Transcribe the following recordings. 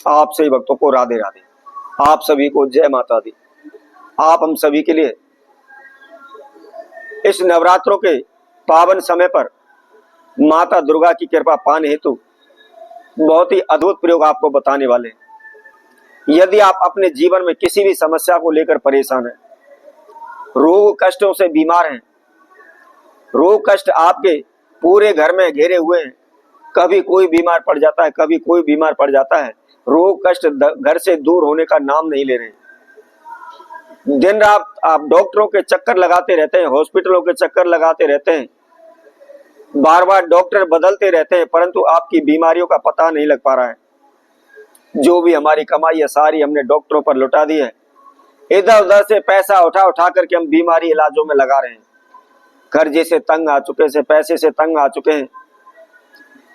आप सभी भक्तों को राधे राधे। आप सभी को जय माता दी। आप हम सभी के लिए इस नवरात्रों के पावन समय पर माता दुर्गा की कृपा पाने हेतु बहुत ही अद्भुत प्रयोग आपको बताने वाले हैं। यदि आप अपने जीवन में किसी भी समस्या को लेकर परेशान हैं, रोग कष्टों से बीमार हैं, रोग कष्ट आपके पूरे घर में घेरे हुए हैं, कभी कोई बीमार पड़ जाता है, कभी कोई बीमार पड़ जाता है, रोग कष्ट घर से दूर होने का नाम नहीं ले रहे। दिन रात आप डॉक्टरों के चक्कर लगाते रहते हैं, हॉस्पिटलों के चक्कर लगाते रहते हैं, बार बार डॉक्टर बदलते रहते हैं, परंतु आपकी बीमारियों का पता नहीं लग पा रहा है। जो भी हमारी कमाई है सारी हमने डॉक्टरों पर लुटा दी है। इधर उधर से पैसा उठा उठा करके हम बीमारी इलाजों में लगा रहे हैं। कर्जे से तंग आ चुके हैं, पैसे से तंग आ चुके हैं,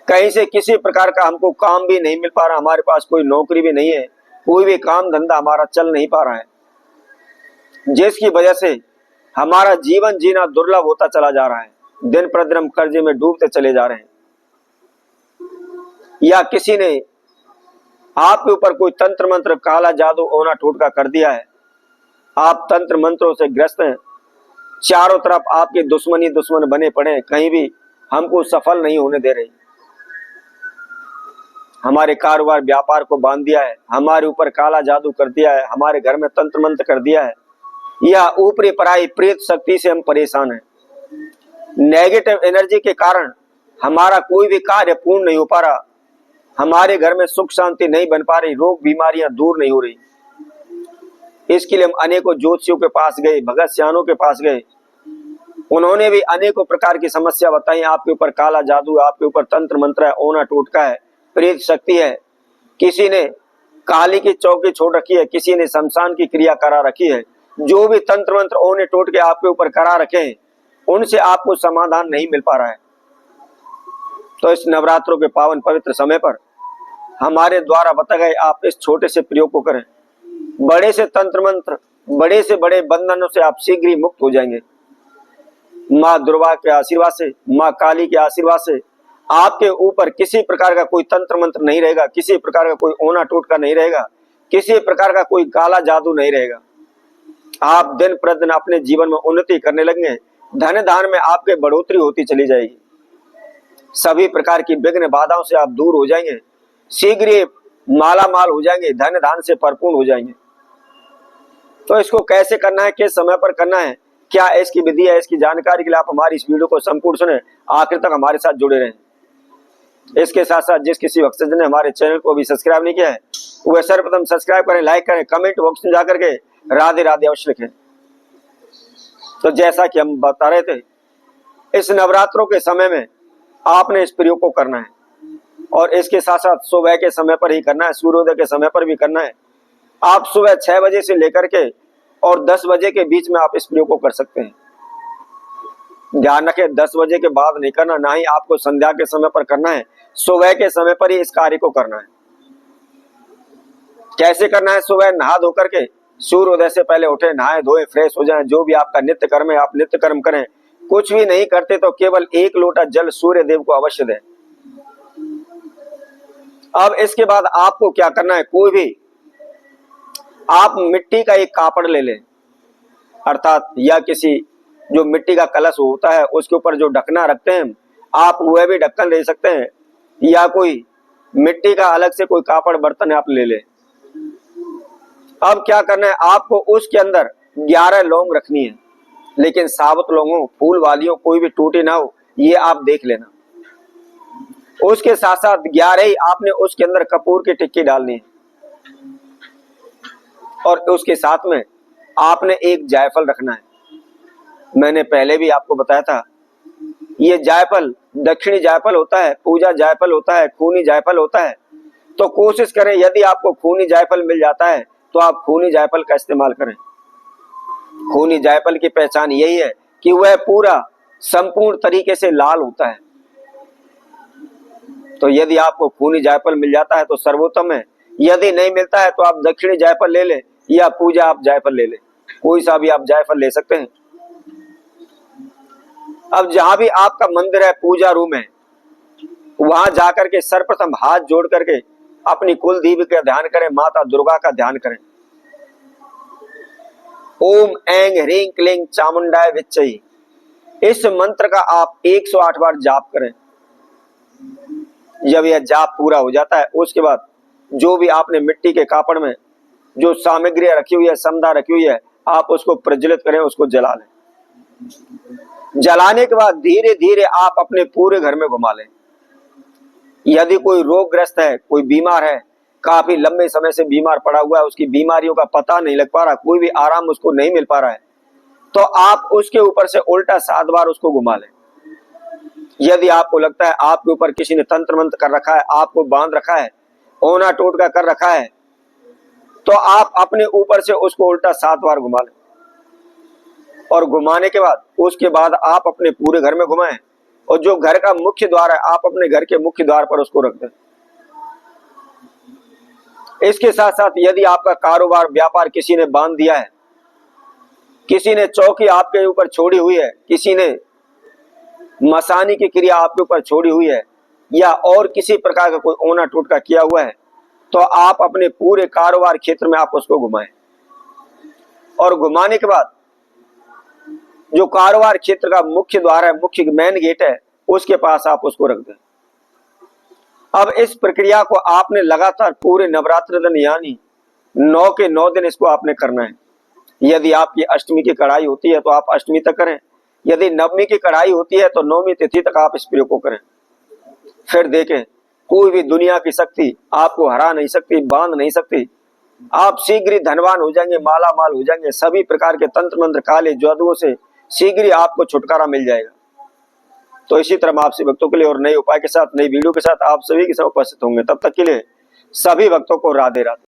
कहीं से किसी प्रकार का हमको काम भी नहीं मिल पा रहा, हमारे पास कोई नौकरी भी नहीं है, कोई भी काम धंधा हमारा चल नहीं पा रहा है, जिसकी वजह से हमारा जीवन जीना दुर्लभ होता चला जा रहा है। दिन प्रतिदिन हम कर्जे में डूबते चले जा रहे हैं, या किसी ने आपके ऊपर कोई तंत्र मंत्र काला जादू ओना टोटका कर दिया है, आप तंत्र मंत्रों से ग्रस्त हैं, चारों तरफ आपके दुश्मनी दुश्मन बने पड़े हैं, कहीं भी हमको सफल नहीं होने दे रही, हमारे कारोबार व्यापार को बांध दिया है, हमारे ऊपर काला जादू कर दिया है, हमारे घर में तंत्र मंत्र कर दिया है, या ऊपरी पराई प्रेत शक्ति से हम परेशान हैं। नेगेटिव एनर्जी के कारण हमारा कोई भी कार्य पूर्ण नहीं हो पा रहा, हमारे घर में सुख शांति नहीं बन पा रही, रोग बीमारियां दूर नहीं हो रही। इसके लिए हम अनेकों ज्योतिषियों के पास गए, भगत सियानों के पास गए, उन्होंने भी अनेकों प्रकार की समस्या बताई। आपके ऊपर काला जादू, आपके ऊपर तंत्र मंत्र है, ओना टोटका है, प्रेत शक्ति है, किसी ने काली की चौकी छोड़ रखी है, किसी ने शमशान की क्रिया करा रखी है। जो भी तंत्र मंत्र ओने टोट के आपके ऊपर करा रखे हैं, उनसे आपको समाधान नहीं मिल पा रहा है। तो इस नवरात्रों के पावन पवित्र समय पर हमारे द्वारा बताए गए आप इस छोटे से प्रयोग को करें। बड़े से तंत्र मंत्र, बड़े से बड़े बंधनों से आप शीघ्र ही मुक्त हो जाएंगे। माँ दुर्गा के आशीर्वाद से, माँ काली के आशीर्वाद से आपके ऊपर किसी प्रकार का कोई तंत्र मंत्र नहीं रहेगा, किसी प्रकार का कोई ओना टोटका नहीं रहेगा, किसी प्रकार का कोई काला जादू नहीं रहेगा। आप दिन प्रतिदिन अपने जीवन में उन्नति करने लगेंगे, धन धान में आपके बढ़ोतरी होती चली जाएगी, सभी प्रकार की विघ्न बाधाओं से आप दूर हो जाएंगे, शीघ्र माला माल हो जाएंगे, धन धान से भरपूर हो जाएंगे। तो इसको कैसे करना है, किस समय पर करना है, क्या इसकी विधि है, इसकी जानकारी के लिए आप हमारी इस वीडियो को संपूर्ण सुने, आखिर तक हमारे साथ जुड़े रहें। इसके साथ साथ जिस किसी भक्त ने हमारे चैनल को भी सब्सक्राइब नहीं किया है, वह सर्वप्रथम सब्सक्राइब करें, लाइक करें, कमेंट बॉक्स में जाकर के राधे राधे अवश्य लिखें। तो जैसा कि हम बता रहे थे, इस नवरात्रों के समय में आपने इस प्रयोग को करना है, और इसके साथ साथ सुबह के समय पर ही करना है, सूर्योदय के समय पर भी करना है। आप सुबह 6 बजे से लेकर के और 10 बजे के बीच में आप इस प्रयोग को कर सकते हैं। ध्यान रखें, 10 बजे के बाद नहीं करना, ना ही आपको संध्या के समय पर करना है, सुबह के समय पर ही इस कार्य को करना है। कैसे करना है, सुबह नहा धो करके सूर्योदय से पहले उठे, नहाए धोए, फ्रेश हो जाएं, जो भी आपका नित्य कर्म है आप नित्य कर्म करें। कुछ भी नहीं करते तो केवल 1 लोटा जल सूर्य देव को अवश्य दें। अब इसके बाद आपको क्या करना है, कोई भी आप मिट्टी का एक कापड़ ले लें, अर्थात या किसी जो मिट्टी का कलश होता है उसके ऊपर जो ढकना रखते हैं आप वह भी ढक्कन ले सकते हैं, या कोई मिट्टी का अलग से कोई कापड़ बर्तन आप ले लें। अब क्या करना है, आपको उसके अंदर 11 लौंग रखनी है, लेकिन साबुत लौंग हो, फूल वाली हो, कोई भी टूटी ना हो, ये आप देख लेना। उसके साथ साथ 11 ही आपने उसके अंदर कपूर की टिक्की डालनी है, और उसके साथ में आपने एक जायफल रखना है। मैंने पहले भी आपको बताया था, ये जायफल दक्षिणी जायफल होता है, पूजा जायफल होता है, खूनी जायफल होता है। तो कोशिश करें यदि आपको खूनी जायफल मिल जाता है तो आप खूनी जायफल का इस्तेमाल करें। खूनी जायफल की पहचान यही है कि वह पूरा संपूर्ण तरीके से लाल होता है। तो यदि आपको खूनी जायफल मिल जाता है तो सर्वोत्तम है, यदि नहीं मिलता है तो आप दक्षिणी जायफल ले लें, या पूजा आप जायफल ले लें, कोई सा भी आप जायफल ले सकते हैं। अब जहां भी आपका मंदिर है, पूजा रूम है, वहां जाकर के सर्वप्रथम हाथ जोड़ करके अपनी कुल देवी का ध्यान करें, माता दुर्गा का ध्यान करें। ओम ऐंग ह्रीं क्लीं चामुंडाय विच्चई, इस मंत्र का आप 108 बार जाप करें। जब यह जाप पूरा हो जाता है, उसके बाद जो भी आपने मिट्टी के कापड़ में जो सामग्री रखी हुई है, समदा रखी हुई है, आप उसको प्रज्वलित करें, उसको जला लें। जलाने के बाद धीरे धीरे आप अपने पूरे घर में घुमा लें। यदि कोई रोगग्रस्त है, कोई बीमार है, काफी लंबे समय से बीमार पड़ा हुआ है, उसकी बीमारियों का पता नहीं लग पा रहा, कोई भी आराम उसको नहीं मिल पा रहा है, तो आप उसके ऊपर से उल्टा 7 बार उसको घुमा लें। यदि आपको लगता है आपके ऊपर किसी ने तंत्र मंत्र कर रखा है, आपको बांध रखा है, ओना टोटका कर रखा है, तो आप अपने ऊपर से उसको उल्टा 7 बार घुमा लें। और घुमाने के बाद उसके बाद आप अपने पूरे घर में घुमाएं, और जो घर का मुख्य द्वार है, आप अपने घर के मुख्य द्वार पर उसको रख दें। इसके साथ साथ यदि आपका कारोबार व्यापार किसी ने बांध दिया है, किसी ने चौकी आपके ऊपर छोड़ी हुई है, किसी ने मसानी की क्रिया आपके ऊपर छोड़ी हुई है, या और किसी प्रकार का कोई ओना टोटका किया हुआ है, तो आप अपने पूरे कारोबार क्षेत्र में आप उसको घुमाएं। और घुमाने के बाद जो कारोबार क्षेत्र का मुख्य द्वार है, मुख्य मेन गेट है, उसके पास आप उसको रख दें। अब इस प्रक्रिया को आपने लगातार पूरे नवरात्र दिन यानी 9 के 9 दिन इसको आपने करना है। यदि आपकी अष्टमी की कढ़ाई होती है तो आप अष्टमी तक करें, यदि नवमी की कढ़ाई होती है तो 9वीं तिथि तक आप इस प्रयोग को करें। फिर देखें, कोई भी दुनिया की शक्ति आपको हरा नहीं सकती, बांध नहीं सकती। आप शीघ्र ही धनवान हो जाएंगे, माला माल हो जाएंगे। सभी प्रकार के तंत्र मंत्र काले जादुओं से शीघ्र ही आपको छुटकारा मिल जाएगा। तो इसी तरह आपसे भक्तों के लिए और नए उपाय के साथ, नई वीडियो के साथ आप सभी के साथ उपस्थित होंगे। तब तक के लिए सभी भक्तों को राधे राधे।